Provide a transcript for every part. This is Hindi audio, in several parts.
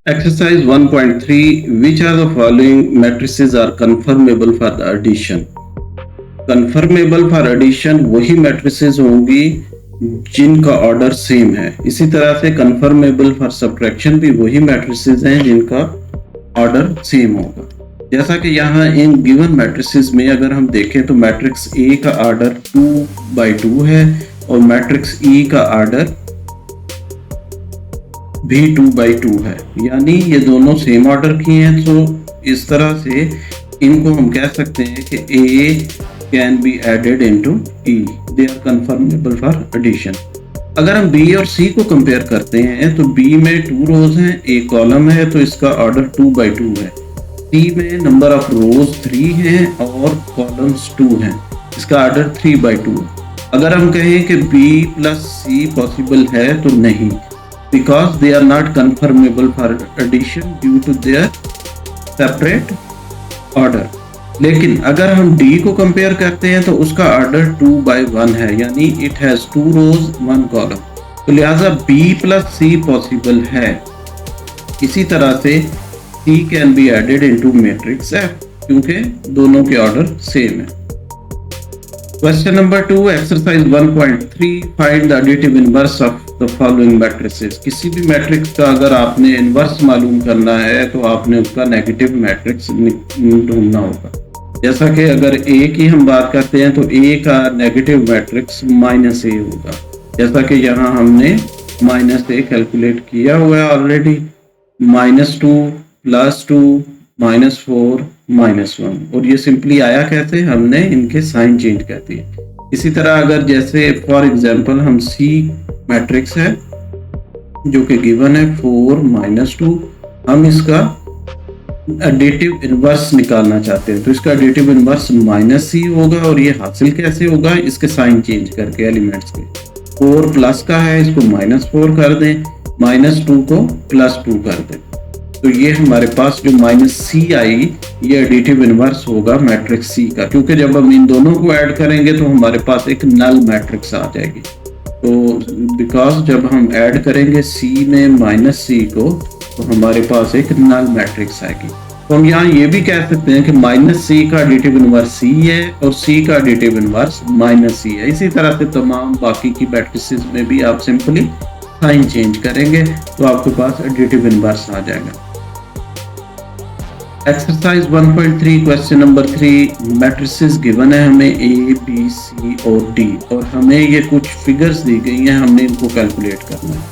Exercise 1.3. Which are the following matrices are conformable for the addition? Conformable for addition वही मैट्रिसेस होंगी जिनका ऑर्डर सेम है। इसी तरह से कंफर्मेबल फॉर सब्ट्रैक्शन भी वही मैट्रिसेस हैं जिनका ऑर्डर सेम होगा। जैसा कि यहाँ इन गिवन मैट्रिसेस में अगर हम देखें तो मैट्रिक्स ए का ऑर्डर 2/2 है और मैट्रिक्स ई का ऑर्डर भी 2/2 है, यानी ये दोनों सेम ऑर्डर की हैं। तो इस तरह से इनको हम कह सकते हैं कि a can be added into e, they are conformable for addition. अगर हम बी और सी को कंपेयर करते हैं तो बी में 2 रोज हैं, एक कॉलम है, तो इसका ऑर्डर 2/2 है। सी में नंबर ऑफ रोज 3 हैं और कॉलम्स 2 हैं, इसका ऑर्डर 3/2। अगर हम कहें कि बी प्लस सी पॉसिबल है तो नहीं, because they are not conformable for addition due to their separate order। लेकिन अगर हम D को कंपेयर करते हैं तो उसका ऑर्डर 2/1 है, यानी it has 2 rows 1 column, तो लिहाजा B plus C पॉसिबल है। इसी तरह से C can be added into matrix F क्योंकि दोनों के ऑर्डर सेम है। Question number 2, exercise 1.3, find the additive inverse of the following matrices। किसी भी मैट्रिक्स का अगर आपने इनवर्स मालूम करना है तो आपने उसका नेगेटिव मैट्रिक्स ढूंढना होगा। जैसा कि अगर ए की हम बात करते हैं तो ए का नेगेटिव मैट्रिक्स -a होगा, जैसा कि यहाँ हमने -a कैलकुलेट किया हुआ है ऑलरेडी। -2 +2 -4 -1, और ये सिंपली आया कैसे, हमने इनके साइन चेंज कर दिए। इसी तरह अगर जैसे फॉर एग्जांपल हम सी मैट्रिक्स है जो कि गिवन है 4 -2, हम इसका एडिटिव इनवर्स निकालना चाहते हैं तो इसका एडिटिव इनवर्स -c होगा। और ये हासिल कैसे होगा, इसके साइन चेंज करके एलिमेंट्स के। 4 प्लस का है, इसको -4 कर दें, -2 को +2 कर दें, तो ये हमारे पास जो -c आई ये एडिटिव इनवर्स होगा मैट्रिक्स सी का, क्योंकि जब हम इन दोनों को ऐड करेंगे तो हमारे पास एक नल मैट्रिक्स आ जाएगी। तो बिकॉज जब हम ऐड करेंगे c में -c को तो हमारे पास एक नल मैट्रिक्स आएगी। तो हम यहाँ ये भी कह सकते हैं कि -c का एडिटिव इनवर्स c है और c का एडिटिव इनवर्स -c है। इसी तरह से तमाम बाकी की मैट्रिसेस में भी आप सिंपली साइन चेंज करेंगे तो आपके पास एडिटिव इनवर्स आ जाएगा। Exercise 1.3 question number 3, matrices given है हमें ए बी सी और डी, और हमें ये कुछ फिगर्स दी गई हैं, हमने इनको कैलकुलेट करना है।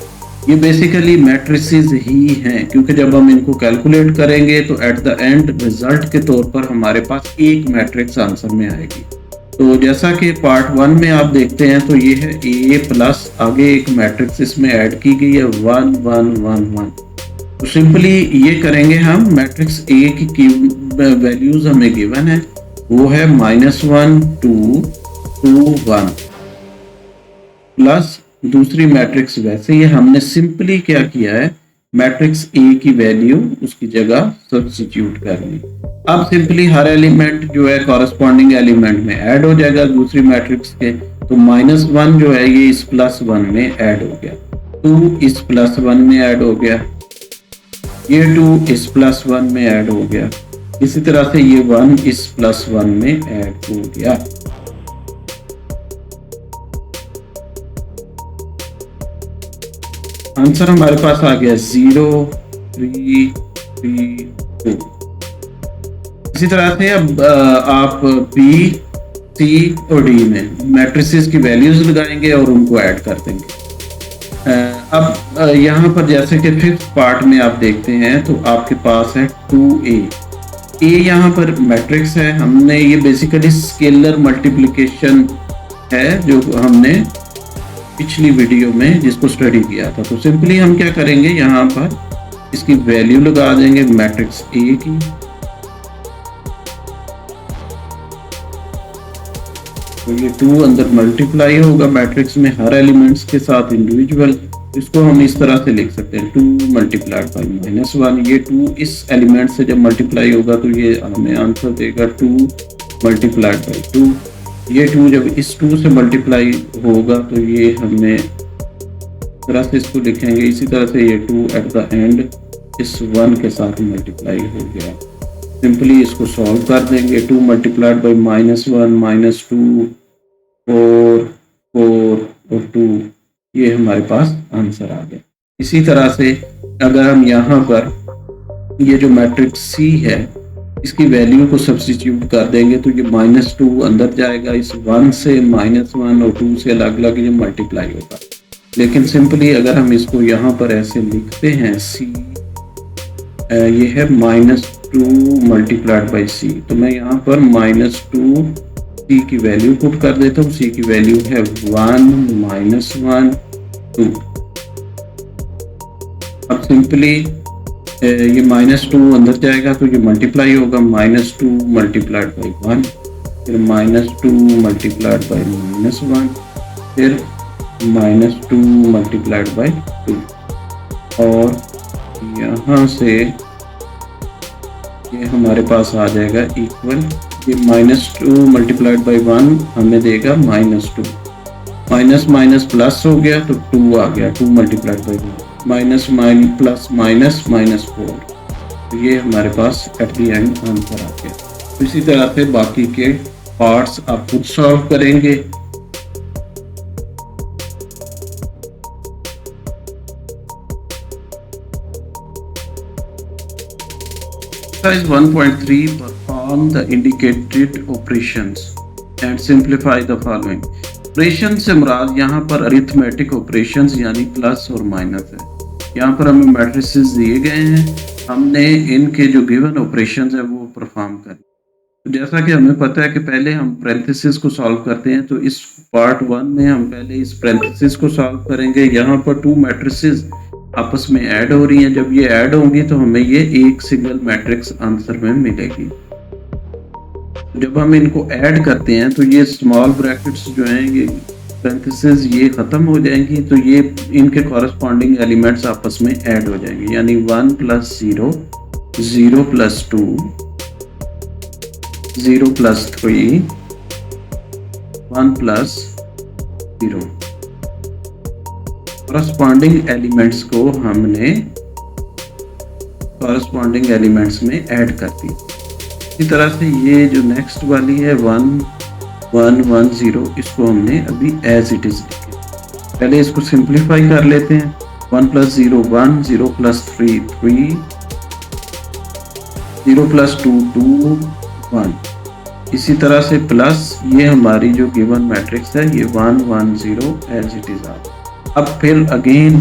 ये बेसिकली मैट्रिसेस ही हैं क्योंकि जब हम इनको कैलकुलेट करेंगे तो एट द एंड रिजल्ट के तौर पर हमारे पास एक मैट्रिक्स आंसर में आएगी। तो जैसा कि पार्ट 1 में आप देखते हैं तो ये है ए प्लस आगे एक मैट्रिक्स इसमें ऐड की गई है 1 1 1 1। तो सिंपली ये करेंगे हम, मैट्रिक्स ए की वैल्यूज हमें गिवन है, वो है -1 2 2 1 प्लस दूसरी मैट्रिक्स वैसे ही हमने सिंपली क्या किया है, मैट्रिक्स ए की वैल्यू उसकी जगह सब्स्टिट्यूट कर ली। अब सिंपली हर एलिमेंट जो है कॉरेस्पॉन्डिंग एलिमेंट में ऐड हो जाएगा दूसरी मैट्रिक्स के। तो -1 जो है ये इस +1 में ऐड हो गया, 2 इस +1 में ऐड हो गया, ये 2 इस +1 में ऐड हो गया, इसी तरह से ये 1 इस +1 में ऐड हो गया। आंसर हमारे पास आ गया 0 3 3 2। इसी तरह से अब आप बी सी और डी में मैट्रिसेस की वैल्यूज लगाएंगे और उनको ऐड कर देंगे। अब यहाँ पर जैसे कि 5th पार्ट में आप देखते हैं तो आपके पास है 2a। ए यहाँ पर मैट्रिक्स है, हमने ये बेसिकली स्केलर मल्टीप्लिकेशन है जो हमने पिछली वीडियो में जिसको स्टडी किया था। तो सिंपली हम क्या करेंगे, यहाँ पर इसकी वैल्यू लगा देंगे मैट्रिक्स ए की, तो ये 2 अंदर मल्टीप्लाई होगा मैट्रिक्स में हर एलिमेंट्स के साथ इंडिविजुअल। इसको हम इस तरह से लिख सकते हैं 2 मल्टीप्लाइड बाई -1। ये 2 इस एलिमेंट से जब मल्टीप्लाई होगा तो ये हमें आंसर देगा 2 मल्टीप्लाइड बाई 2। ये 2 जब इस 2 से मल्टीप्लाई होगा तो ये हमें तरह से इसको लिखेंगे। इसी तरह से ये 2 एट द एंड इस 1 के साथ मल्टीप्लाई हो गया। सिंपली इसको सॉल्व कर देंगे। 2 मल्टीप्लाइड बाई -1 -2 4 4 और 2, ये हमारे पास आंसर आ गया। इसी तरह से अगर हम यहाँ पर ये जो मैट्रिक्स सी है इसकी वैल्यू को सब्स्टिट्यूट कर देंगे तो ये -2 अंदर जाएगा, इस 1 से -1 और 2 से अलग अलग ये मल्टीप्लाई होगा। लेकिन सिंपली अगर हम इसको यहाँ पर ऐसे लिखते हैं सी, ये है -2 मल्टीप्लाइड बाई सी, तो मैं यहाँ पर -2 सी की वैल्यू पुट कर देता हूँ। सी की वैल्यू है 1 -1 2। अब सिंपली ये -2 अंदर जाएगा तो ये मल्टीप्लाई होगा, -2 मल्टीप्लाइड बाई 1, फिर -2 मल्टीप्लाइड बाई -1, फिर -2 मल्टीप्लाइड बाई 2, और यहाँ से ये हमारे पास आ जाएगा इक्वल, ये -2 मल्टीप्लाइड बाई 1 हमें देगा -2, माइनस माइनस प्लस हो गया तो 2 आ गया, 2 multiplied by 1, minus plus minus -4, तो ये हमारे पास एट दी एंड आंसर आ गया। तो इसी तरह से बाकी के पार्ट्स आप खुद सॉल्व करेंगे। Exercise 1.3, perform the indicated operations and simplify the following। Operation से मुराद यहाँ पर अरिथमेटिक ऑपरेशंस यानी प्लस और माइनस है। यहाँ पर हमें मैट्रिसेस दिए गए हैं, हमने इनके जो गिवन ऑपरेशंस है वो परफॉर्म करने। तो जैसा कि हमें पता है कि पहले हम पैरेंथेसिस को सॉल्व करते हैं, तो इस पार्ट 1 में हम पहले इस पैरेंथेसिस को सॉल्व करेंगे। यहाँ पर 2 मैट्रिसेस आपस में ऐड हो रही हैं, जब ये ऐड होंगी तो हमें ये एक सिंगल मैट्रिक्स आंसर में मिलेगी। जब हम इनको ऐड करते हैं तो ये स्मॉल ब्रैकेट्स जो हैं, ये पैरेंथेसिस ये ख़त्म हो जाएंगी, तो ये इनके कॉरस्पॉन्डिंग एलिमेंट्स आपस में ऐड हो जाएंगे, यानी 1 + 0 0 + 2 0 + 3 1 + 0। कॉरस्पॉन्डिंग एलिमेंट्स को हमने कॉरस्पॉन्डिंग एलिमेंट्स में ऐड कर दी। इसी तरह से ये जो नेक्स्ट वाली है 1 1 1 0, इसको हमने अभी एज इट इज लिखा। पहले इसको सिंप्लीफाई कर लेते हैं। 1 + 0 1, 0 + 3 3, 0 + 2 2 1। इसी तरह से प्लस ये हमारी जो गिवन मैट्रिक्स है ये 1 1 0 एज इट इज आ। अब फिर अगेन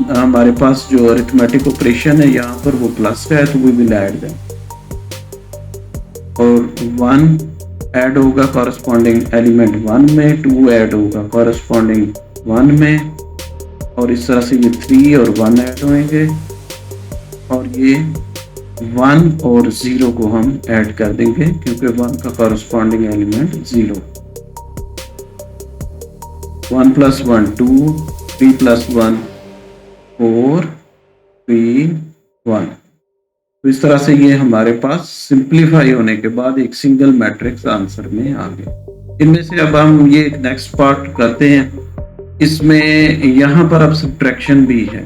हमारे पास जो अरिथमेटिक ऑपरेशन है यहाँ पर वो प्लस का है, तो वी विल ऐड देम, और 1 ऐड होगा कॉरस्पॉन्डिंग एलिमेंट 1 में, 2 ऐड होगा कॉरस्पॉन्डिंग 1 में, और इस तरह से ये 3 और 1 ऐड होंगे, और ये 1 और 0 को हम ऐड कर देंगे क्योंकि 1 का कॉरस्पॉन्डिंग एलिमेंट 0। 1 + 1 2, 3 + 1 4 3 1। तो इस तरह से ये हमारे पास सिंप्लीफाई होने के बाद एक सिंगल मैट्रिक्स आंसर में आ गया। इनमें से अब हम ये नेक्स्ट पार्ट करते हैं। इसमें यहाँ पर अब सब्ट्रैक्शन भी है,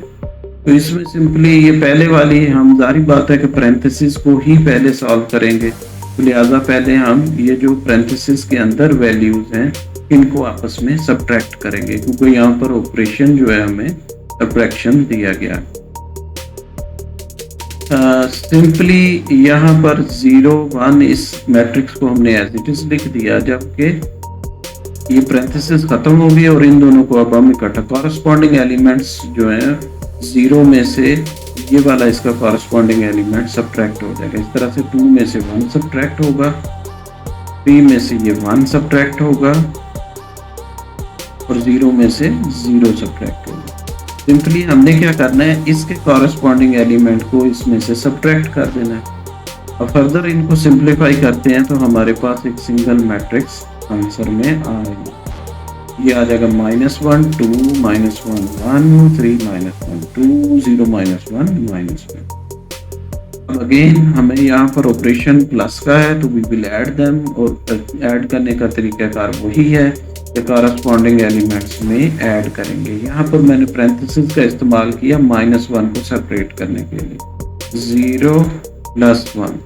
तो इसमें सिंपली ये पहले वाली हम जारी बात है कि पैरेंथेसिस को ही पहले सॉल्व करेंगे, तो लिहाजा पहले हम ये जो पैरेंथेसिस के अंदर वैल्यूज हैं इनको आपस में सब्ट्रैक्ट करेंगे, क्योंकि यहाँ पर ऑपरेशन जो है हमें सब्ट्रैक्शन दिया गया। सिंपली यहाँ पर 0 1 इस मैट्रिक्स को हमने एज इट इज लिख दिया, जबकि ये पैरेंथेसिस खत्म हो गई और इन दोनों को अब हम इकट्ठा कॉरस्पॉन्डिंग एलिमेंट्स जो हैं 0 में से ये वाला इसका कॉरस्पॉन्डिंग एलिमेंट सब्ट्रैक्ट हो जाएगा। इस तरह से 2 में से 1 सब्ट्रैक्ट होगा, 3 में से ये 1 सब्ट्रैक्ट होगा, और 0 में से 0 सब्ट्रैक्ट होगा। सिंपली हमने क्या करना है, इसके कॉरस्पॉन्डिंग एलिमेंट को इसमें से सब्ट्रैक्ट कर देना है। और फर्दर इनको सिंप्लीफाई करते हैं तो हमारे पास एक सिंगल मैट्रिक्स आंसर में आएगा। ये आ जाएगा -1 2 -1 1 3 -1 2 0 -1 -1। अब अगेन हमें यहाँ पर ऑपरेशन प्लस का है, तो वी विल ऐड देम, और ऐड करने का तरीकाकार वही है कि कॉरस्पॉन्डिंग एलिमेंट्स में ऐड करेंगे। यहाँ पर मैंने पैरेंथेसिस का इस्तेमाल किया -1 को सेपरेट करने के लिए। 0 प्लस 1,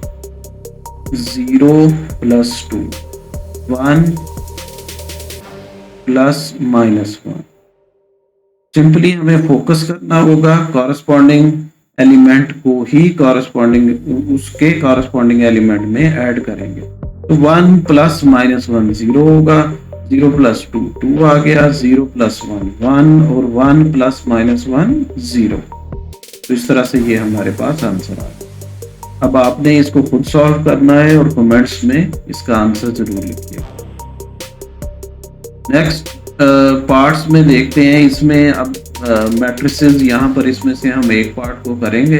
0 प्लस 2, 1 प्लस -1। सिंपली हमें फोकस करना होगा, कॉरस्पॉन्डिंग एलिमेंट को ही उसके कॉरस्पॉन्डिंग एलिमेंट में ऐड करेंगे। तो 1 प्लस -1 0 होगा, 0 प्लस 2 2 आ गया, 0 प्लस 1 1 और 1 प्लस -1 0। तो इस तरह से ये हमारे पास आंसर आ गया। अब आपने इसको खुद सॉल्व करना है और कमेंट्स में इसका आंसर जरूर लिखिए। नेक्स्ट पार्ट्स में देखते हैं। इसमें अब मैट्रिसेस यहाँ पर इसमें से हम एक पार्ट को करेंगे,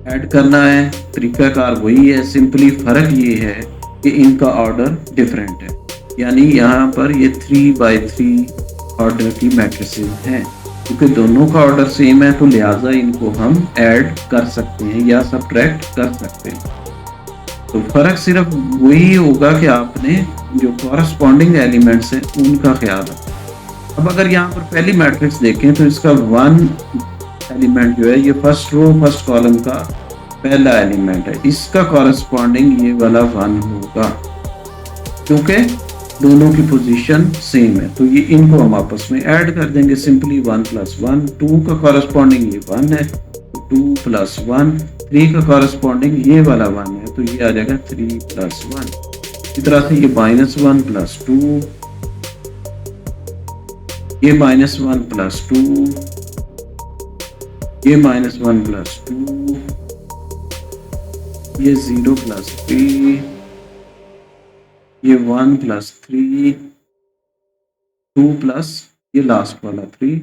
ऐड करना है। तरीकाकार वही है, सिंपली फर्क ये है कि इनका ऑर्डर डिफरेंट है। यानी यहाँ पर ये 3x3 ऑर्डर की मैट्रिसेस हैं। क्योंकि दोनों का ऑर्डर सेम है तो लिहाजा इनको हम ऐड कर सकते हैं या सब्ट्रैक्ट कर सकते हैं। तो फर्क सिर्फ वही होगा कि आपने जो कॉरस्पॉन्डिंग एलिमेंट्स हैं उनका ख्याल रखें। अब अगर यहाँ पर पहली मैट्रिक्स देखें तो इसका 1 एलिमेंट जो है ये फर्स्ट रो फर्स्ट कॉलम का पहला एलिमेंट है, इसका कॉरस्पॉन्डिंग ये वाला 1 होगा क्योंकि दोनों की पोजीशन सेम है। तो ये इनको हम आपस में ऐड कर देंगे सिंपली 1 प्लस 1। 2 का कॉरस्पॉन्डिंग ये 1 है, 2 प्लस 1। 3 का कॉरस्पॉन्डिंग ये वाला 1 है तो ये आ जाएगा 3 प्लस 1। इसी तरह से ये -1 प्लस 2, ये -1 प्लस 2, ये -1 प्लस 2, ये 0 प्लस 3, ये 1 प्लस 3, 2 प्लस ये लास्ट वाला 3,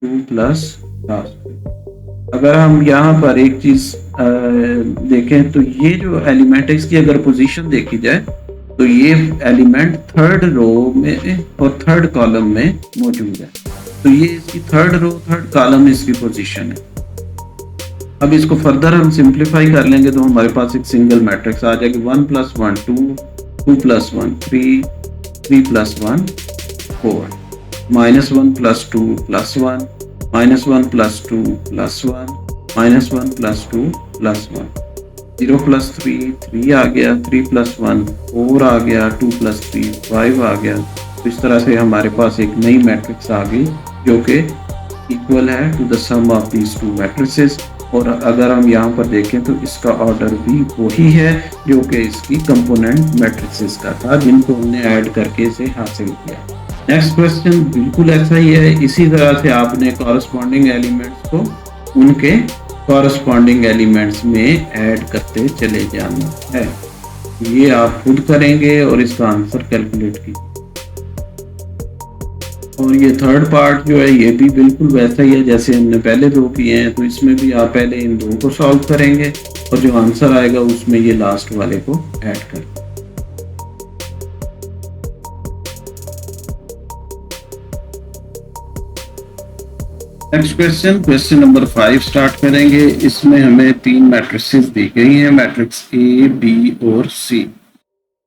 2 प्लस लास्ट 3। अगर हम यहाँ पर एक चीज देखें तो ये जो एलिमेंट है इसकी अगर पोजीशन देखी जाए तो ये एलिमेंट थर्ड रो में और थर्ड कॉलम में मौजूद है। तो ये इसकी थर्ड रो थर्ड कॉलम इसकी पोजीशन है। अब इसको फर्दर हम सिंप्लीफाई कर लेंगे तो हमारे पास एक सिंगल मैट्रिक्स आ जाएगी। 1 plus 1 2, 2 plus 1 3, 3 plus 1 4, -1 plus 2 plus 1, -1 plus 2 plus 1, -1 plus 2 plus 1, 0 plus 3 3 आ गया, 3 प्लस 1 4 आ गया, 2 प्लस 3 5 आ गया। तो इस तरह से हमारे पास एक नई मैट्रिक्स आ गई जो कि इक्वल है to the sum of these two matrices. और अगर हम यहाँ पर देखें तो इसका ऑर्डर भी वही है जो कि इसकी कंपोनेंट मैट्रिसेस का था जिनको हमने ऐड करके इसे हासिल किया। नेक्स्ट क्वेश्चन बिल्कुल ऐसा ही है। इसी तरह से आपने कॉरस्पॉन्डिंग एलिमेंट्स को उनके कॉरस्पॉन्डिंग एलिमेंट्स में ऐड करते चले जाना है। ये आप खुद करेंगे और इसका आंसर कैलकुलेट कीजिए। और ये थर्ड पार्ट जो है ये भी बिल्कुल वैसा ही है जैसे हमने पहले दो किए हैं। तो इसमें भी आप पहले इन दो को सॉल्व करेंगे और जो आंसर आएगा उसमें ये लास्ट वाले को ऐड करें। नेक्स्ट क्वेश्चन नंबर 5 स्टार्ट करेंगे। इसमें हमें 3 मैट्रिसेस दी गई हैं, मैट्रिक्स ए बी और सी।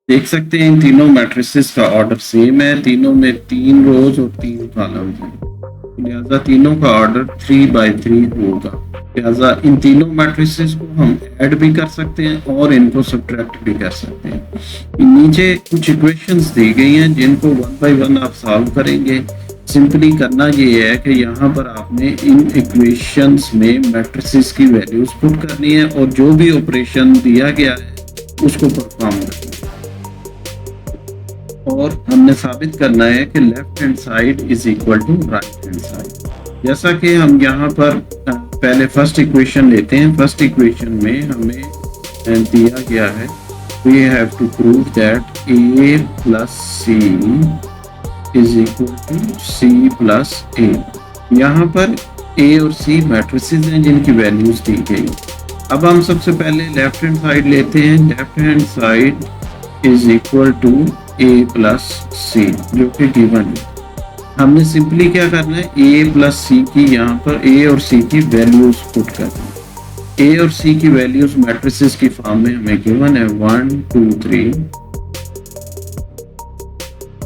देख सकते हैं इन तीनों मैट्रिसेस का ऑर्डर सेम है, तीनों में 3 रोज और 3 कॉलम हैं, लिहाजा तीनों का ऑर्डर 3x3 होगा। लिहाजा इन तीनों मैट्रिसेस को हम ऐड भी कर सकते हैं और इनको सब्ट्रैक्ट भी कर सकते हैं। नीचे कुछ इक्वेशंस दी गई हैं जिनको 1 by 1 आप सॉल्व करेंगे। सिंपली करना ये है कि यहाँ पर आपने इन इक्वेशंस में मैट्रिसेस की वैल्यूज पुट करनी है और जो भी ऑपरेशन दिया गया है उसको परफॉर्म करना है। और हमने साबित करना है कि left hand side is equal to right hand side. जैसा कि हम यहाँ पर पहले फर्स्ट इक्वेशन लेते हैं। फर्स्ट इक्वेशन में हमें दिया गया है we have to prove that a plus c is equal to c plus a. यहाँ पर a और c मैट्रिसेस हैं जिनकी वैल्यूज दी गई। अब हम सबसे पहले लेफ्ट हैंड साइड लेते हैं। Left hand side is equal to a plus c जो कि गिवन है। हमने सिंपली क्या करना है, a प्लस सी की यहाँ पर a और c की वैल्यूज पुट करनी है। a और c की वैल्यूज मैट्रिसेस की फॉर्म में हमें गिवन है 1 2 3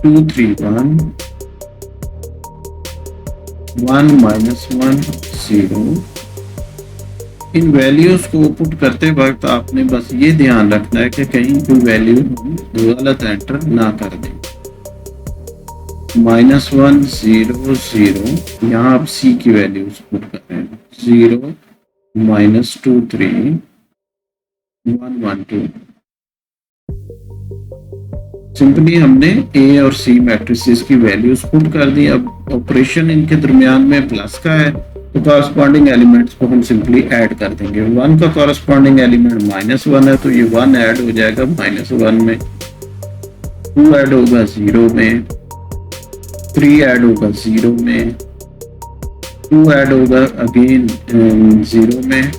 2 3 1 1 -1 0 इन वैल्यूज को पुट करते वक्त आपने बस ये ध्यान रखना है कि कहीं कोई वैल्यू हम गलत एंटर ना कर दें। -1 0 0, यहाँ आप सी की वैल्यूज पुट कर रहे हैं, 0 -2 3 1 1 2। सिंपली हमने ए और सी मैट्रिसेस की वैल्यूज पुट कर दी। अब ऑपरेशन इनके दरमियान में प्लस का है तो कॉरस्पॉन्डिंग एलिमेंट्स को हम सिंपली ऐड कर देंगे। 1 का कॉरस्पॉन्डिंग एलिमेंट -1 है तो ये 1 ऐड हो जाएगा -1 में, 2 ऐड होगा 0 में, 3 ऐड होगा 0 में, 2 ऐड होगा अगेन 0 में,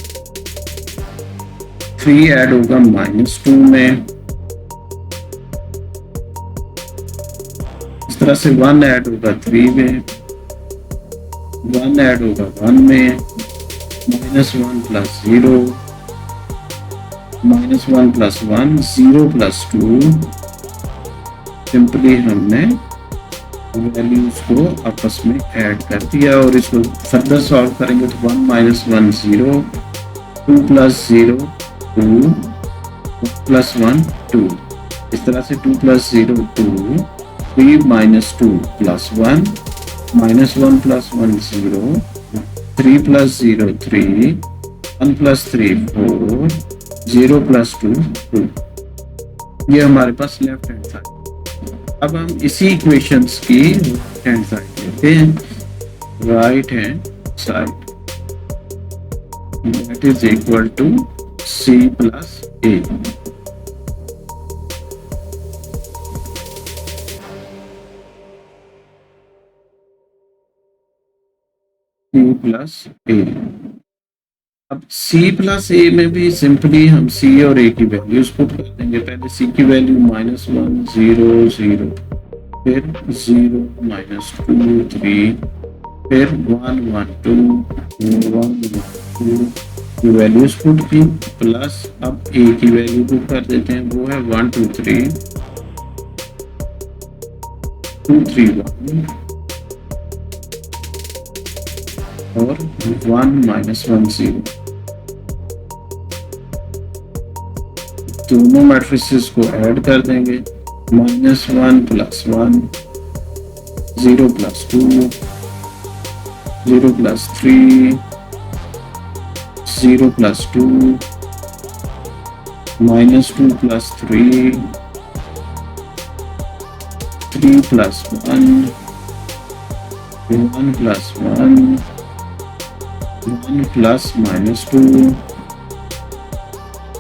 3 ऐड होगा -2 में, इस तरह से 1 ऐड होगा 3 में, 1 ऐड होगा 1 में, -1 प्लस 0, -1 प्लस 1, 0 प्लस 2। सिंपली हमने वैल्यूज को आपस में ऐड कर दिया और इसको फर्दर सॉल्व करेंगे तो 1 -1 0, 2 प्लस 0 2, प्लस 1 2, इस तरह से 2 plus 0 2, 3 -2 plus 1, -1 plus 1 0, 3 plus 0 3, 1 plus 3 4, 0 plus 2 2। ये हमारे पास लेफ्ट हैंड साइड। अब हम इसी इक्वेशंस की राइट हैंड साइड लेते हैं। Right hand side that is equal to C plus A। C plus A। अब C प्लस A में भी सिंपली हम C और A की वैल्यूज पुट कर देंगे। पहले C की वैल्यू -1 0 0, फिर 0 -2 3, फिर 1 1 2 1 2 की वैल्यूज पुट की, प्लस अब A की वैल्यू पुट कर देते हैं, वो है 1 2 3 2 3 1 और 1 -1 0। दोनों मैट्रिसेस को ऐड कर देंगे, -1 plus 1, 0 plus 2, 0 plus 3, 0 plus 2, -2 plus 3, 3 plus 1, 1 plus 1, 1 plus -2,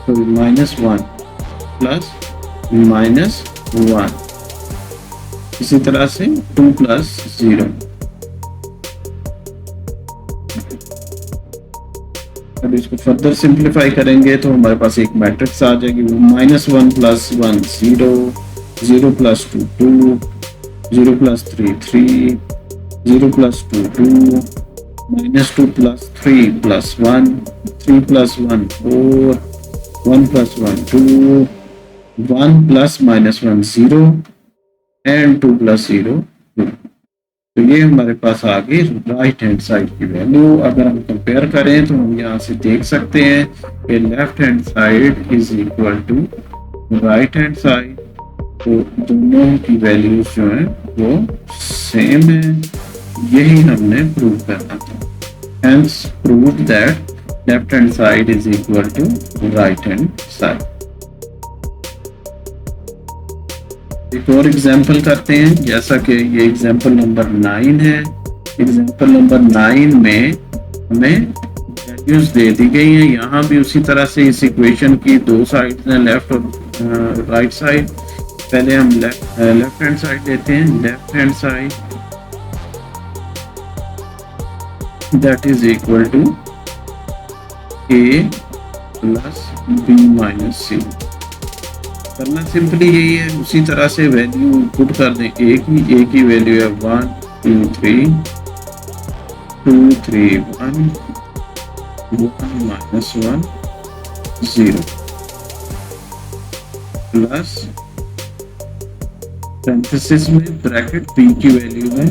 तो -1 प्लस -1, इसी तरह से 2 प्लस 0। अब इसको फर्दर सिंप्लीफाई करेंगे तो हमारे पास एक मैट्रिक्स आ जाएगी, वो -1 plus 1 0, 0 plus 2 2, 0 plus 3 3, 0 plus 2 2, -2 plus 3 plus 1, 3 plus 1 4, 1 plus 1 2, 1 plus -1 0 and 2 plus 0 2। तो ये हमारे पास आ गई राइट हैंड साइड की वैल्यू। अगर हम कंपेयर करें तो हम यहाँ से देख सकते हैं कि left hand side is equal to right hand side, तो दोनों की वैल्यूज जो है वो सेम है। यही हमने प्रूव करना था। Hence proved that left hand side is equal to right hand side। एक और एग्जाम्पल करते हैं, जैसा कि ये एग्जाम्पल नंबर 9 है। एग्जाम्पल नंबर 9 में हमें वैल्यूज दे दी गई हैं। यहाँ भी उसी तरह से इस इक्वेशन की दो साइड्स हैं, लेफ्ट और राइट साइड। पहले हम लेफ्ट हैंड साइड लेते हैं। Left hand side that is equal to A plus B minus C। करना सिंपली यही है, उसी तरह से वैल्यू पुट कर दें। A की वैल्यू है 1 2 3 2 3 1 1 minus 1 0 प्लस पैरेंथेसिस में ब्रैकेट B की वैल्यू है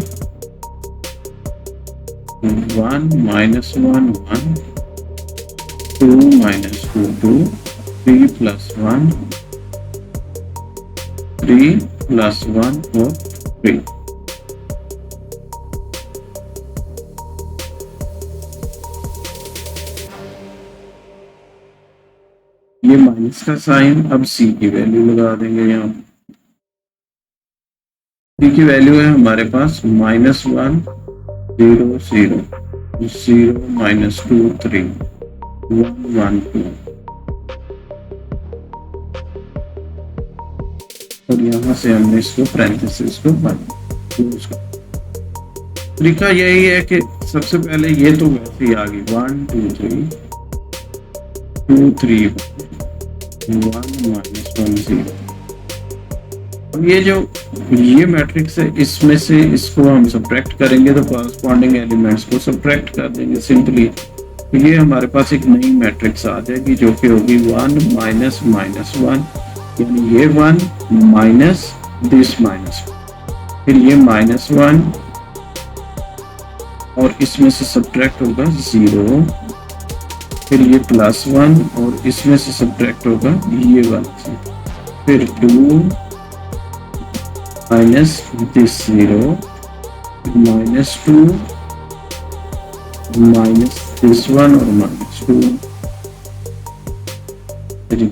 1 -1 1 2 minus 2 2, 3 plus 1, 3 plus 1 और 3। ये माइनस का साइन, अब सी की वैल्यू लगा देंगे यहाँ। सी की वैल्यू है हमारे पास -1 0 0 0 minus 2 3 1 1 2, और यहाँ से हमने इसको पैरेंथेसिस को क्लोज कर। तरीका यही है कि सबसे पहले ये तो वैसे ही आ गई 1 2 3 2 3 1 -1 0। अब ये मैट्रिक्स है, इसमें से इसको हम सब्ट्रैक्ट करेंगे तो कॉरस्पॉन्डिंग एलिमेंट्स को सब्ट्रैक्ट कर देंगे सिंपली। तो ये हमारे पास एक नई मैट्रिक्स आ जाएगी जो कि होगी 1 -1, यानी ये 1 माइनस दिस माइनस, फिर ये -1 और इसमें से सब्ट्रैक्ट होगा 0, फिर ये +1 और इसमें से सब्ट्रैक्ट होगा ये 1, फिर 2 minus this 0 -2 minus this 1 और -2,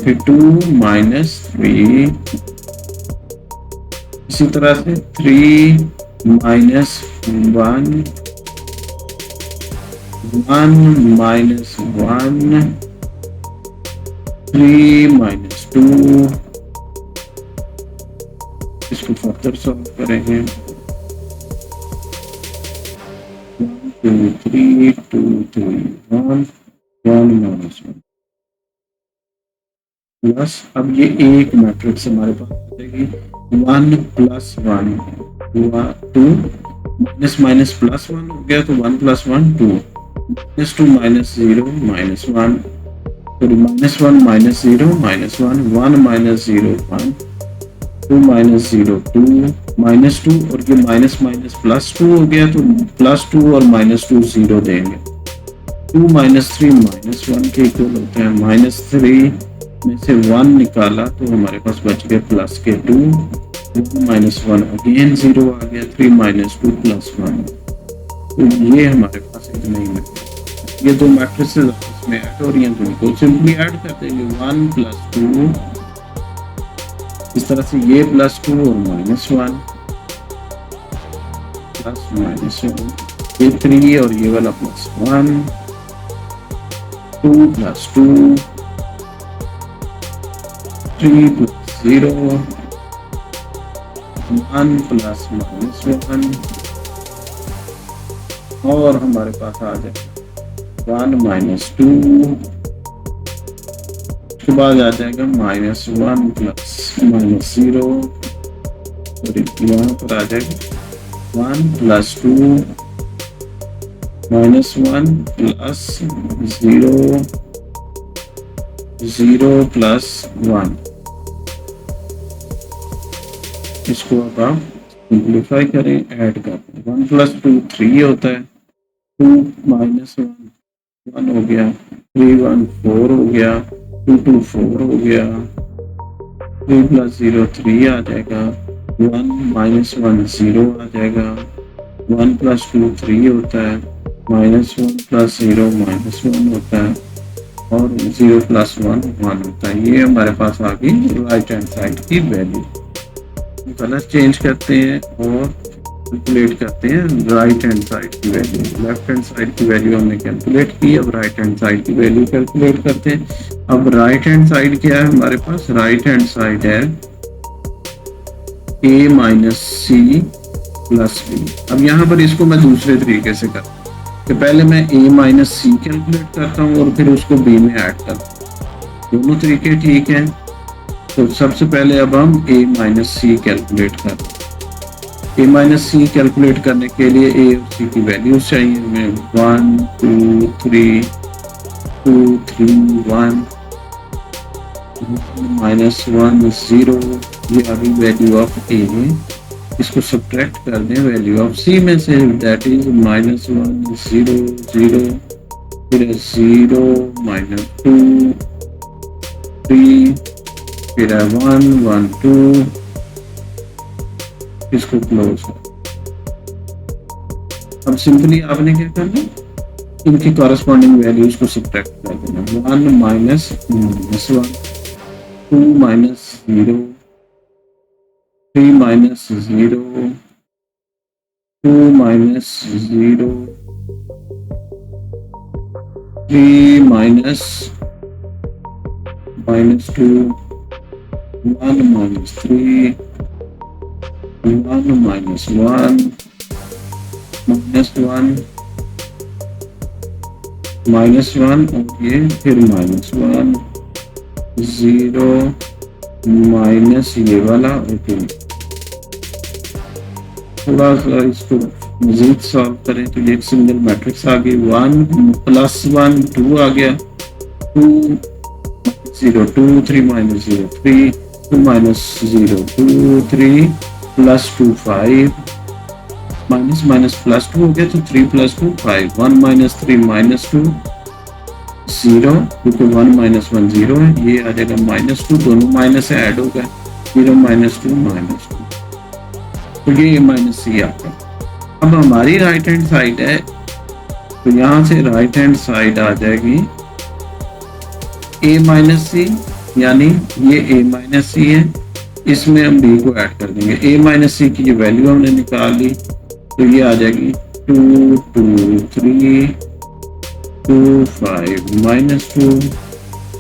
फिर 2 minus 3, इसी तरह से 3 minus 1 1 minus 1 3 minus 2। इसको फर्दर सॉल्व करेंगे 1 2 3 2 3 1 1 -1 प्लस, अब ये एक मैट्रिक्स हमारे पास आएगी 1 + 1 2 माइनस माइनस +1 हो गया तो 1 + 1 2 -2 -0 -1, फिर -1 -0 -1 1 -0 1 2 -0 2 -2 और ये माइनस माइनस +2 हो गया तो +2 और -2 0 देंगे। 2 -3 -1 के इक्वल होते हैं। -3 में से 1 निकाला तो हमारे पास बच गया प्लस के 2 -1 अगेन 0 आ गया 3 -2 +1। तो ये हमारे पास एक नई मैट्रिक्स, ये दो मैट्रिसेस आपस में ऐड हो रही हैं तो इनको सिंपली ऐड कर देंगे 1 + 2, इस तरह से ये +2 और -1 +-1, ये 3 और ये वाला +1 2 + 2 3 + 0 1 + -1 और हमारे पास आ जाए 1 -2, उसके बाद आ जाएगा -1 + -0 और यहाँ पर आ जाएगा 1 + 2 -1 + 0 0 + 1। इसको अब आप सिंप्लीफाई करें, ऐड करें 1 + 2 3 होता है, 2 - 1 1 हो गया, 3 1 4 हो गया, 2 2 4 हो गया, 3 + 0 3 आ जाएगा, 1 - 1 0 आ जाएगा, 1 + 2 3 होता है, -1 + 0 -1 होता है और 0 + 1 1 होता है। ये हमारे पास आ गई राइट हैंड साइड की वैल्यू। कलर चेंज करते हैं और कैलकुलेट करते हैं राइट हैंड साइड की वैल्यू। लेफ्ट हैंड साइड की वैल्यू हमने कैलकुलेट की, अब राइट हैंड साइड की वैल्यू कैलकुलेट करते हैं। अब राइट हैंड साइड क्या है हमारे पास? राइट हैंड साइड है a - c + b। अब यहाँ पर इसको मैं दूसरे तरीके से करता हूँ कि पहले मैं a - c कैलकुलेट करता हूँ और फिर उसको b में ऐड करता हूँ। दोनों तरीके ठीक हैं। तो सबसे पहले अब हम a - c कैलकुलेट करते हैं। a - c कैलकुलेट करने के लिए a और c की वैल्यूज चाहिए हमें। 1 2 3 2 3 1 -1 0, ये आ गई वैल्यू ऑफ a। इसको सब्ट्रैक्ट कर दें वैल्यू ऑफ c में से, दैट इज -1 0 0 फिर 0 -2 3, फिर 1 1 2, इसको क्लोज कर। अब सिंपली आपने क्या करना, इनकी कॉरेस्पॉन्डिंग वैल्यूज को सब्ट्रैक्ट कर देना। 1 -1 2 -0 3 -0 2 -0 3 -2 1 -3 1 -1 -1 -1 और ये फिर -1 0 माइनस ये वाला। ओके, थोड़ा सा इसको मजीद सॉल्व करें तो ये एक सिंगल मैट्रिक्स आ गई। 1 +1 2 आ गया, 2 0 2 3 -0 3 2 -0 2 3 +2 5 माइनस माइनस +2 हो गया तो 3 + 2 5 1 -3 -2 0 क्योंकि 1 -1 0 है, ये आ जाएगा -2, दोनों माइनस से ऐड होगा 0 -2 -2, तो ये -c आपका। अब हमारी राइट हैंड साइड है तो यहाँ से राइट हैंड साइड आ जाएगी a - c, यानी ये a - c है, इसमें हम b को ऐड कर देंगे। a - c की जो वैल्यू हमने निकाल ली तो ये आ जाएगी 2 2 3 2 5 -2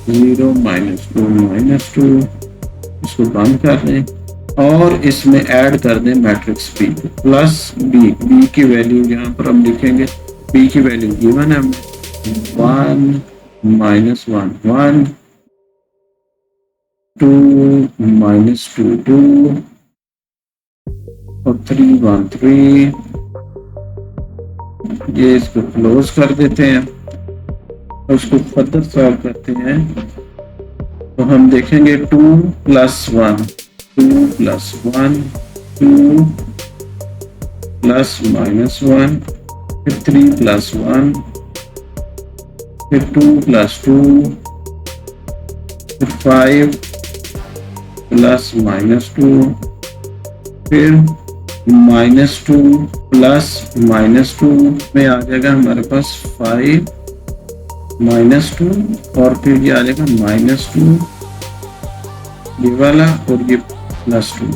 0 -2 -2, इसको बंद कर दें और इसमें ऐड कर दें matrix b plus b। b की वैल्यू यहाँ पर हम लिखेंगे, b की वैल्यू गिवन है हमें 1 -1 1 2 -2 2 और 3 1 3। ये इसको क्लोज कर देते हैं और उसको फर्दर सॉल्व करते हैं तो हम देखेंगे 2 + 1 2 + 1 2 + -1 फिर 3 + 1 फिर 2 + 2 फिर 5 + -2 फिर -2 + -2 में आ जाएगा हमारे पास 5 -2 और फिर ये आ जाएगा -2 ये वाला और ये +2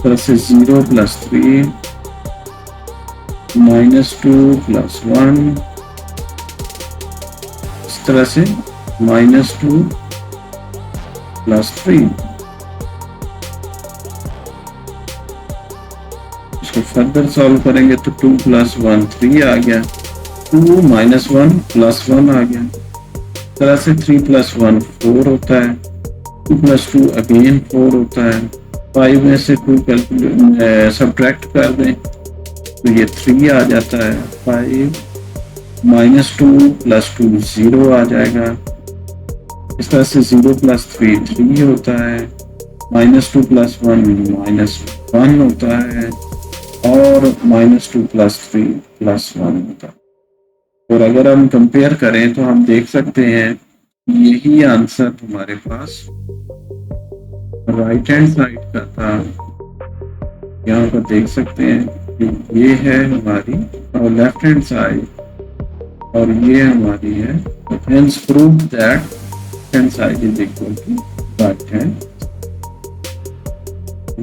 तरह से 0 + 3 -2 + 1 इस तरह से -2 + 3। इसको फर्दर सॉल्व करेंगे तो 2 + 1 3 आ गया, 2 - 1 + 1 आ गया, तरह से 3 + 1 4 होता है, 2 + 2 अगेन 4 होता है, 5 में से 2 सब्ट्रैक्ट कर दें तो ये 3 आ जाता है, 5 -2 + 2 0 आ जाएगा। इस तरह से 0 + 3 3 होता है, -2 + 1 -1 होता है और -2 + 3 +1 होता है। और अगर हम कंपेयर करें तो हम देख सकते हैं यही आंसर हमारे पास राइट हैंड साइड का था। यहाँ पर देख सकते हैं कि ये है हमारी और लेफ्ट हैंड साइड और ये हमारी है, hence prove that hand side is equal to right hand.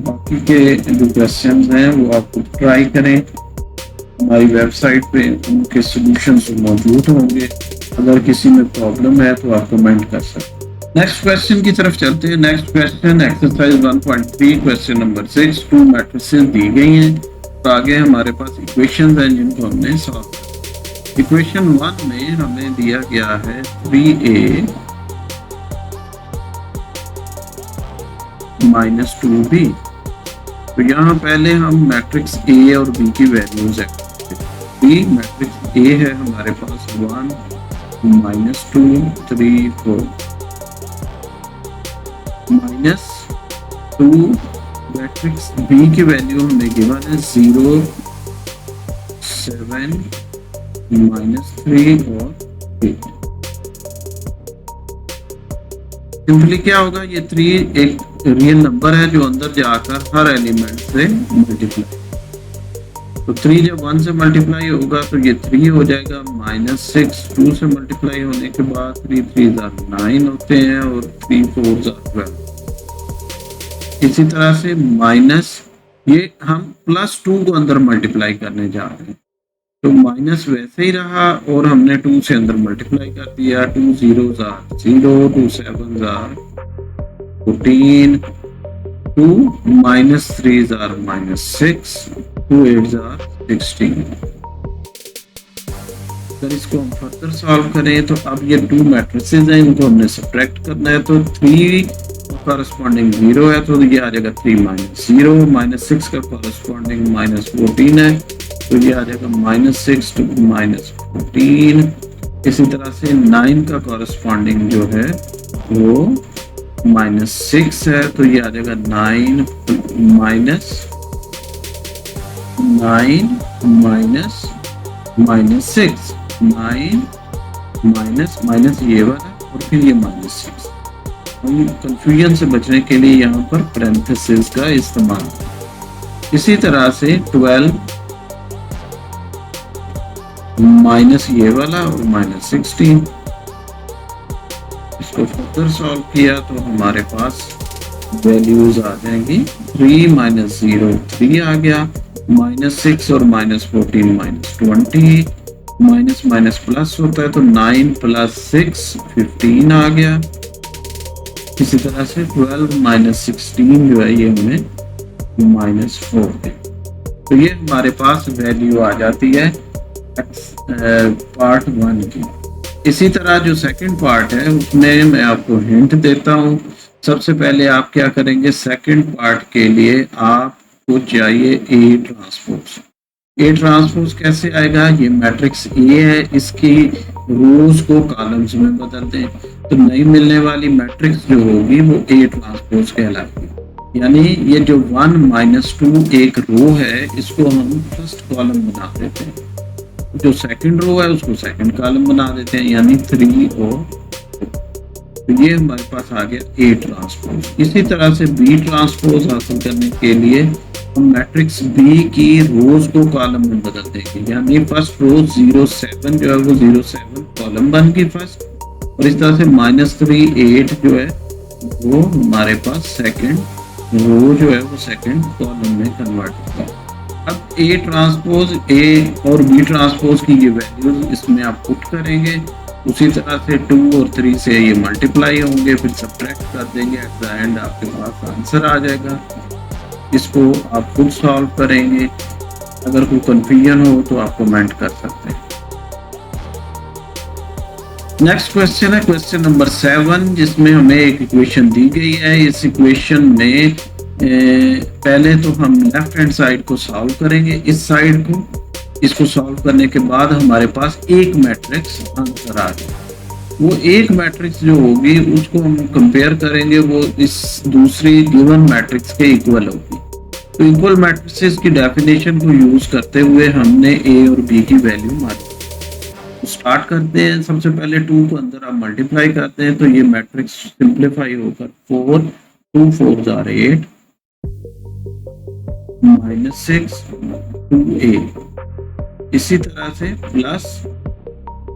बाकी के जो क्वेश्चंस हैं वो आप ट्राई करें, हमारी वेबसाइट पे उनके सॉल्यूशंस मौजूद होंगे। अगर किसी में प्रॉब्लम है तो आप कमेंट कर सकते हैं। नेक्स्ट क्वेश्चन की तरफ चलते हैं। Next question exercise 1.3 question number 6। 2 matrices दी गई हैं तो आगे हमारे पास इक्वेशंस हैं जिनको हमने सॉल्व किया। इक्वेशन 1 में हमें दिया गया है 3a - 2b। तो यहाँ पहले हम मैट्रिक्स A और B की वैल्यूज है। मैट्रिक्स A है हमारे पास 1 -2 3 4 -2 मैट्रिक्स B की वैल्यू हमें गिवन है 0 7 -3 और 8। सिंपली क्या होगा, ये 3 एक रियल नंबर है जो अंदर जाकर हर एलिमेंट से मल्टीप्लाई, तो 3 जब 1 से मल्टीप्लाई होगा तो ये 3 हो जाएगा, -6 2 से मल्टीप्लाई होने के बाद 3 3 9 होते हैं और 3 4 12। इसी तरह से माइनस, ये हम +2 को अंदर मल्टीप्लाई करने जा रहे हैं, तो माइनस वैसे ही रहा और हमने 2 से अंदर मल्टीप्लाई कर दिया, 2 0 0, 2 7 14, 2 -3 -6, 2 8 16। अगर इसको हम फर्दर सॉल्व करें तो अब ये 2 मैट्रिसेस हैं, इनको हमने सब्ट्रैक्ट करना है, तो 3 कॉरेस्पॉन्डिंग 0 है तो ये आ जाएगा 3 -0, -6 का कॉरेस्पॉन्डिंग -14 है तो ये आ जाएगा -6 to -14। इसी तरह से 9 का कॉरेस्पॉन्डिंग जो है वो -6 है तो ये आ जाएगा 9 -6, 9 माइनस ये वाला और फिर ये -6। हम कंफ्यूजन से बचने के लिए यहाँ पर पैरेंथेसिस का इस्तेमाल। इसी तरह से 12 माइनस ये वाला और -16, इसको फर्दर सॉल्व किया तो हमारे पास वैल्यूज आ जाएंगी, 3 -0 3 आ गया, -6 और -14 -20, माइनस माइनस प्लस होता है तो 9 + 6 15 आ गया। इसी तरह से 12 - 16 जो है ये हमें -4 है, तो ये हमारे पास वैल्यू आ जाती है पार्ट 1 की। इसी तरह जो सेकंड पार्ट है उसमें मैं आपको हिंट देता हूँ। सबसे पहले आप क्या करेंगे, सेकंड पार्ट के लिए आपको चाहिए A ट्रांसपोज। A ट्रांसपोज कैसे आएगा, ये मैट्रिक्स A है, इसकी रोज को कॉलम्स में बदल दें तो नई मिलने वाली मैट्रिक्स जो होगी वो A ट्रांसपोज कहलाएगी। यानी ये जो 1 - 2 एक रो है इसको हम फर्स्ट कॉलम बना देते हैं, जो सेकंड रो है उसको सेकंड कॉलम बना देते हैं, यानी 3 और 4। तो ये हमारे पास आ गया A ट्रांसपोज। इसी तरह से B ट्रांसपोज हासिल करने के लिए हम मैट्रिक्स B की रोज को कॉलम में बदल देंगे, यानी फर्स्ट रो 0 7 जो है वो 0 7 कॉलम बन गई फर्स्ट, और इस तरह से -3 8 जो है वो हमारे पास सेकंड रो जो है वो सेकंड कॉलम में कन्वर्ट होगा। अब A ट्रांसपोज A और B ट्रांसपोज की ये वैल्यूज इसमें आप पुट करेंगे, उसी तरह से 2 और 3 से ये मल्टीप्लाई होंगे, फिर सब्ट्रैक्ट कर देंगे, एट द एंड आपके पास आंसर आ जाएगा। इसको आप खुद सॉल्व करेंगे, अगर कोई कंफ्यूजन हो तो आप कमेंट कर सकते हैं। नेक्स्ट क्वेश्चन है क्वेश्चन नंबर 7, जिसमें हमें एक इक्वेशन दी गई है। इस इक्वेशन में पहले तो हम लेफ्ट हैंड साइड को सॉल्व करेंगे, इस साइड को। इसको सॉल्व करने के बाद हमारे पास एक मैट्रिक्स आंसर आ जाएगा। वो एक मैट्रिक्स जो होगी उसको हम कंपेयर करेंगे, वो इस दूसरी गिवन मैट्रिक्स के इक्वल होगी। तो इक्वल मैट्रिक्सेस की डेफिनेशन को यूज करते हुए हमने A और B की वैल्यू मानी। तो स्टार्ट करते हैं, सबसे पहले 2 को अंदर आप मल्टीप्लाई करते हैं तो ये मैट्रिक्स सिंप्लीफाई होकर 4 2 4 8 -6 2A। इसी तरह से प्लस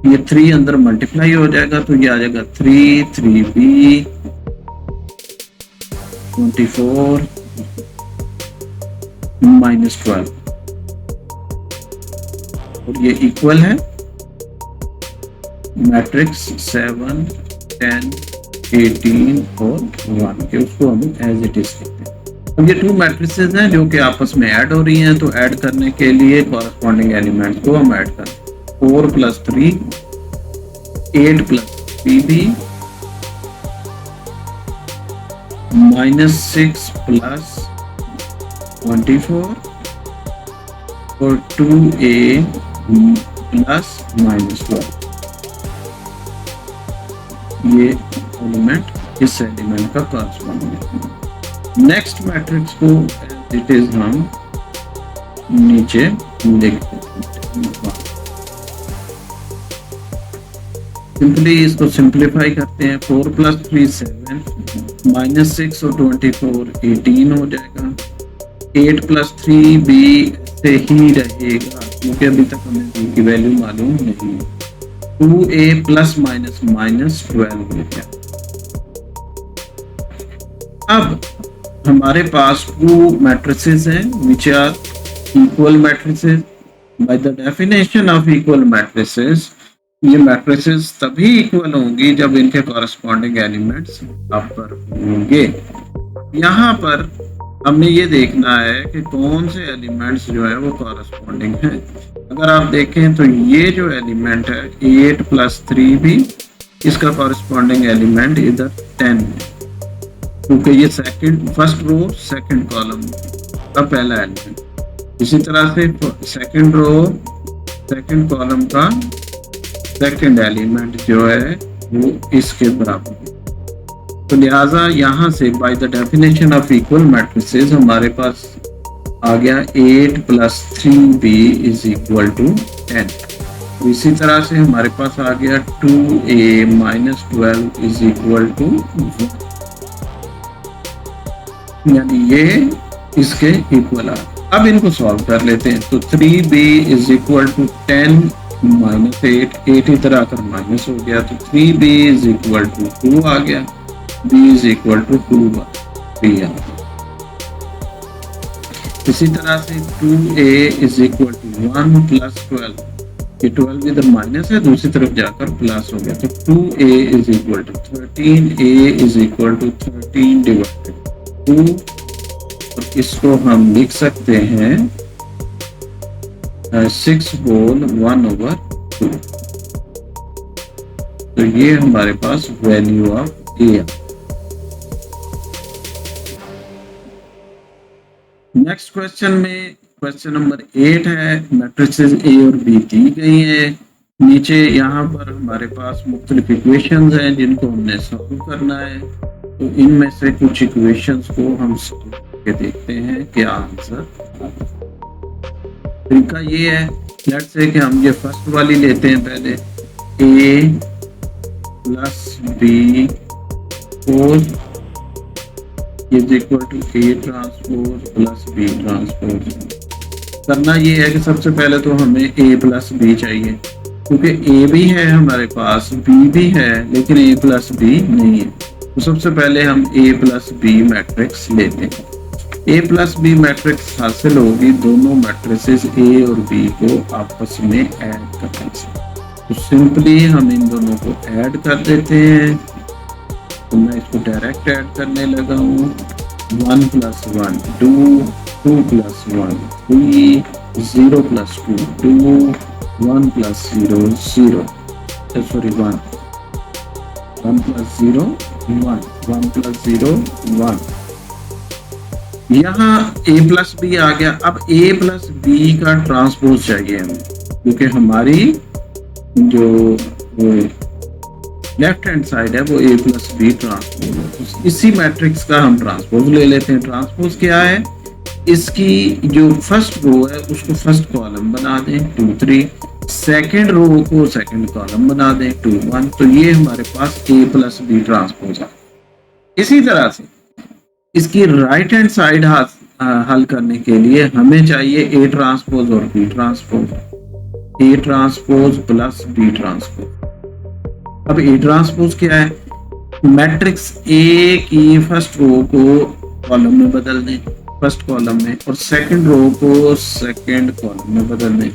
ये 3 अंदर मल्टीप्लाई हो जाएगा तो ये आ जाएगा 3 3B 24 -12, और ये इक्वल है मैट्रिक्स 7 10 18 और 1 के, उसको हम एज इट इज लिखते हैं। अब ये 2 मैट्रिसेस हैं जो कि आपस में ऐड हो रही हैं, तो ऐड करने के लिए कॉरेस्पॉन्डिंग एलिमेंट्स को हम ऐड करें। 4 + 3 8 + BB -6 + 24 और 2A + -12। ये एलिमेंट इस एलिमेंट का कॉरेस्पॉन्डिंग है। नेक्स्ट मैट्रिक्स को एज इट इज हम नीचे लिख देते हैं। सिंपली इसको सिंप्लीफाई करते हैं। 4 + 3 7, -6 और 24 18 हो जाएगा। 8 + 3 भी से ही रहेगा क्योंकि अभी तक हमें b की वैल्यू मालूम नहीं है। 2a ± -12 हो गया। अब हमारे पास 2 मैट्रिसेस हैं which are equal matrices. By the definition of equal matrices, ये मैट्रिसेस तभी इक्वल होंगी जब इनके कॉरस्पॉन्डिंग एलिमेंट्स बराबर होंगे। यहाँ पर हमने ये देखना है कि कौन से एलिमेंट्स जो है वो कॉरस्पॉन्डिंग हैं। अगर आप देखें तो ये जो एलिमेंट है 8 + 3 भी, इसका कॉरस्पॉन्डिंग एलिमेंट इधर 10 है क्योंकि ये फर्स्ट रो सेकंड कॉलम का पहला एलिमेंट। इसी तरह से सेकंड रो सेकंड कॉलम का सेकंड एलिमेंट जो है वो इसके बराबर है। तो लिहाजा यहाँ से bye the definition of equal matrices हमारे पास आ गया 8 + 3b = 10। इसी तरह से हमारे पास आ गया 2a - 12 = 1, यानी ये इसके इक्वल आ। अब इनको सॉल्व कर लेते हैं। तो 3b = 10 - 8 इधर आकर माइनस हो गया, तो 3b = 2 आ गया, b = 2/3 आ गया। इसी तरह से 2a = 1 + 12, ये 12 इधर माइनस है, दूसरी तरफ जाकर प्लस हो गया, तो 2a = 13, a = 13/2, और इसको हम लिख सकते हैं 6 होल 1/2। तो ये हमारे पास वैल्यू ऑफ a है। नेक्स्ट क्वेश्चन में क्वेश्चन नंबर 8 है। मैट्रिसेस a और b दी गई है। नीचे यहाँ पर हमारे पास मुख्तलिफ इक्वेशंस हैं जिनको हमने सॉल्व करना है। तो इनमें से कुछ इक्वेशंस को हम सॉल्व करके देखते हैं क्या आंसर। तरीका ये है, लेट्स से कि हम ये फर्स्ट वाली लेते हैं पहले, a + b whole is equal to a transpose plus b transpose. करना ये है कि सबसे पहले तो हमें a + b चाहिए, क्योंकि a भी है हमारे पास, b भी है, लेकिन a + b नहीं है। तो सबसे पहले हम a + b मैट्रिक्स लेते हैं। a + b मैट्रिक्स हासिल होगी दोनों मैट्रिसेस a और b को आपस में ऐड करने से। तो सिंपली हम इन दोनों को ऐड कर देते हैं। तो मैं इसको डायरेक्ट ऐड करने लगा हूँ। 1 + 1 2, 2 + 1 3, 0 + 2 2, 1 + 0 0, सॉरी 1 + 0 1, 1 + 0 1। यहाँ a + b आ गया। अब a + b का ट्रांसपोज चाहिए हमें, क्योंकि हमारी जो लेफ्ट हैंड साइड है वो a + b ट्रांसपोज है। तो इसी मैट्रिक्स का हम ट्रांसपोज ले लेते हैं। ट्रांसपोज क्या है, इसकी जो फर्स्ट रो है उसको फर्स्ट कॉलम बना दें 2 3, सेकंड रो को सेकंड कॉलम बना दें 2 1। तो ये हमारे पास a + b ट्रांसपोज है। इसी तरह से इसकी राइट हैंड साइड हल करने के लिए हमें चाहिए a ट्रांसपोज और b transpose, a transpose plus b transpose. अब a ट्रांसपोज क्या है, मैट्रिक्स A की फर्स्ट रो को कॉलम में बदल दें फर्स्ट कॉलम में, और सेकंड रो को सेकंड कॉलम में बदल दें।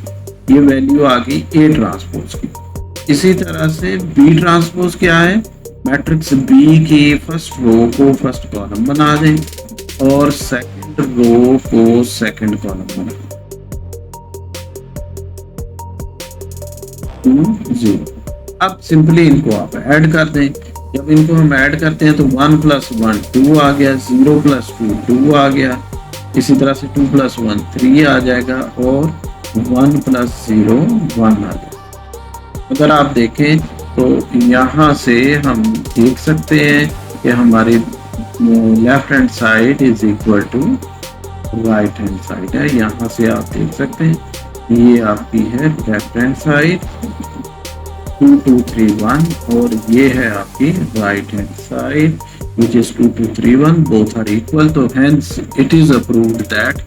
ये वैल्यू आ गई A ट्रांसपोज की। इसी तरह से B ट्रांसपोज क्या है, मैट्रिक्स B की फर्स्ट रो को फर्स्ट कॉलम बना दें और सेकंड रो को सेकंड कॉलम बना दें। 2 0। अब सिंपली इनको आप ऐड कर दें। जब इनको हम ऐड करते हैं तो 1 + 1 2 आ गया, 0 + 2 2 आ गया, इसी तरह से 2 + 1 3 आ जाएगा, और 1 + 0 1 आ जाएगा। अगर आप देखें तो यहाँ से हम देख सकते हैं कि हमारी left hand side is equal to right hand side है। यहाँ से आप देख सकते हैं ये आपकी है लेफ्ट हैंड साइड 2 2 3 1 और ये है आपकी right hand side which is 2 2 3 1 both are equal, तो hence it is approved that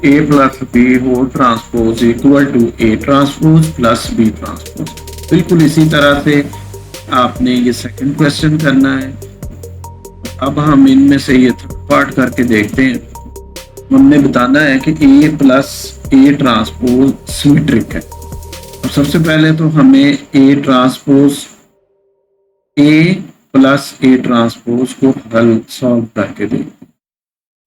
A plus B whole transpose equal to A transpose plus B transpose। बिल्कुल इसी तरह से आपने ये सेकंड क्वेश्चन करना है। अब हम इनमें से ये थर्ड पार्ट करके देखते हैं। हमने बताना है कि A plus A transpose symmetric है। अब सबसे पहले तो हमें A transpose A plus A transpose को हल सॉल्व करके देखते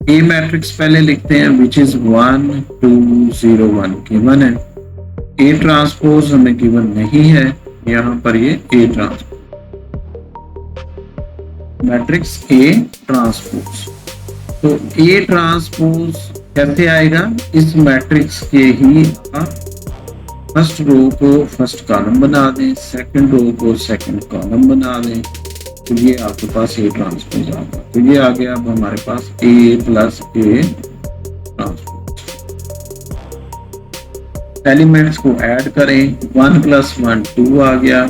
हैं। A मैट्रिक्स पहले लिखते हैं विच इज 1 2 0 1 गिवन है। A ट्रांसपोज हमें गिवन नहीं है, यहाँ पर ये A transpose matrix A transpose. तो A ट्रांसपोज कैसे आएगा, इस मैट्रिक्स के ही फर्स्ट रो को फर्स्ट कॉलम बना दें, सेकंड रो को सेकंड कॉलम बना दें, तो ये आपके पास A ट्रांसपोज आ गया। तो ये आ गया अब हमारे पास A plus A transpose. Elements को ऐड करें, 1 प्लस 1 2 आ गया,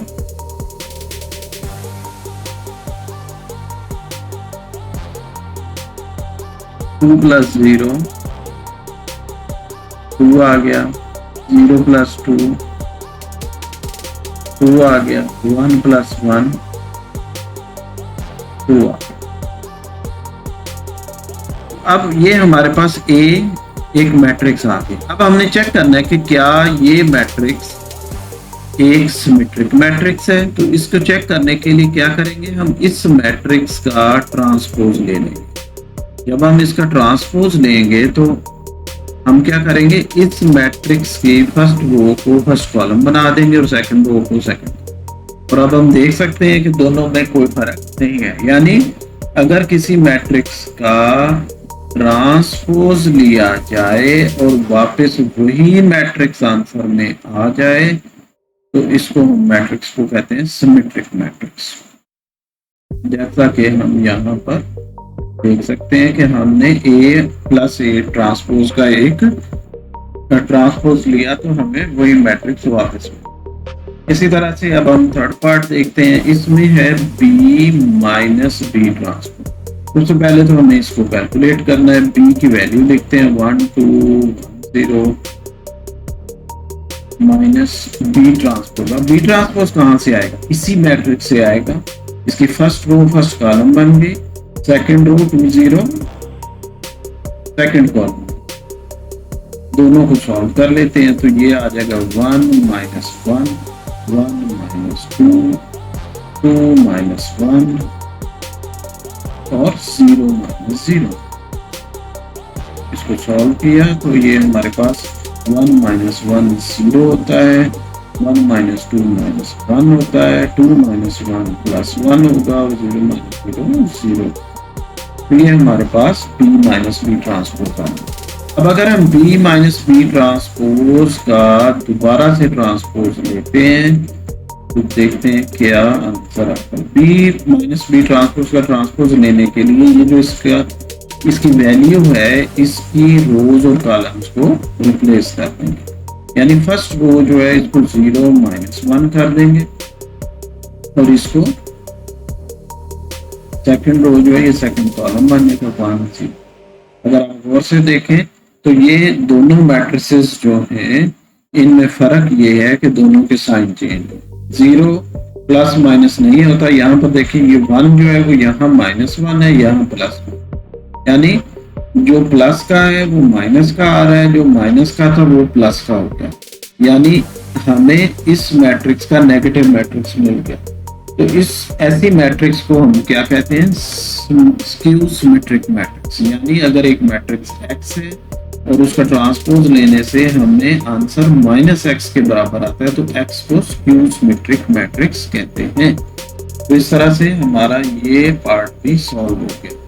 2 प्लस 0 2 आ गया, 0 प्लस 2 2 आ गया, 1 प्लस 1 2 आ गया। अब ये हमारे पास A एक मैट्रिक्स आ गया। अब हमने चेक करना है कि क्या ये मैट्रिक्स एक सिमेट्रिक मैट्रिक्स है। तो इसको चेक करने के लिए क्या करेंगे, हम इस मैट्रिक्स का ट्रांसपोज ले लेंगे। जब हम इसका ट्रांसपोज लेंगे तो हम क्या करेंगे, इस मैट्रिक्स की फर्स्ट रो को फर्स्ट कॉलम बना देंगे और सेकंड रो को सेकंड। और अब हम देख सकते हैं कि दोनों में कोई फर्क नहीं है, यानी अगर किसी मैट्रिक्स का ट्रांसपोज लिया जाए और वापस वही मैट्रिक्स आंसर में आ जाए तो इसको हम मैट्रिक्स को कहते हैं सिमेट्रिक मैट्रिक्स। जैसा कि हम यहाँ पर देख सकते हैं कि हमने A प्लस A ट्रांसपोज का एक ट्रांसपोज लिया तो हमें वही मैट्रिक्स वापस मिला। इसी तरह से अब हम थर्ड पार्ट देखते हैं। इसमें है B माइनस B ट्रांसपोज। सबसे पहले तो हमें इसको कैलकुलेट करना है। B की वैल्यू लिखते हैं 1 2 0 माइनस B ट्रांसपोज। अब B ट्रांसपोज कहाँ से आएगा, इसी मैट्रिक्स से आएगा। इसकी फर्स्ट रो फर्स्ट कॉलम बन गई, सेकंड रो 2 0 सेकंड कॉलम, दोनों को सॉल्व कर लेते हैं। तो ये आ जाएगा 1 माइनस 1 1 माइनस 2 2 माइनस 1 और 0 माइनस 0। इसको सॉल्व किया तो ये हमारे पास 1 माइनस 1 0 होता है, 1 माइनस 2 माइनस 1 होता है, 2 माइनस 1 प्लस 1 होगा और 0 माइनस 0 0। तो ये हमारे पास B माइनस B ट्रांसपोज का। अब अगर हम B माइनस B ट्रांसपोज का दोबारा से ट्रांसपोज लेते हैं तो देखते हैं क्या आंसर आता है। B माइनस B ट्रांसपोज का ट्रांसपोज लेने के लिए ये जो इसकी वैल्यू है, इसकी रोज और कॉलम्स को रिप्लेस कर देंगे। यानी फर्स्ट रो जो है इसको 0 माइनस 1 कर देंगे और इसको सेकंड रो जो है ये सेकंड कॉलम बनने का 1 0। अगर आप गौर से देखें तो ये दोनों मैट्रिसेस जो हैं इनमें फर्क ये है कि दोनों के साइन चेंज है। 0 प्लस माइनस नहीं होता, यहाँ पर देखिए ये 1 जो है वो यहाँ माइनस 1 है, यहाँ प्लस 1, यानी जो प्लस का है वो माइनस का आ रहा है, जो माइनस का था वो प्लस का हो गया। यानी हमें इस मैट्रिक्स का नेगेटिव मैट्रिक्स मिल गया। तो इस ऐसी मैट्रिक्स को हम क्या कहते हैं, स्क्यू सिमेट्रिक मैट्रिक्स। यानी अगर एक मैट्रिक्स X है और उसका ट्रांसपोज लेने से हमें आंसर माइनस X के बराबर आता है तो X को स्क्यू सिमेट्रिक मैट्रिक्स कहते हैं। तो इस तरह से हमारा ये पार्ट भी सॉल्व हो गया।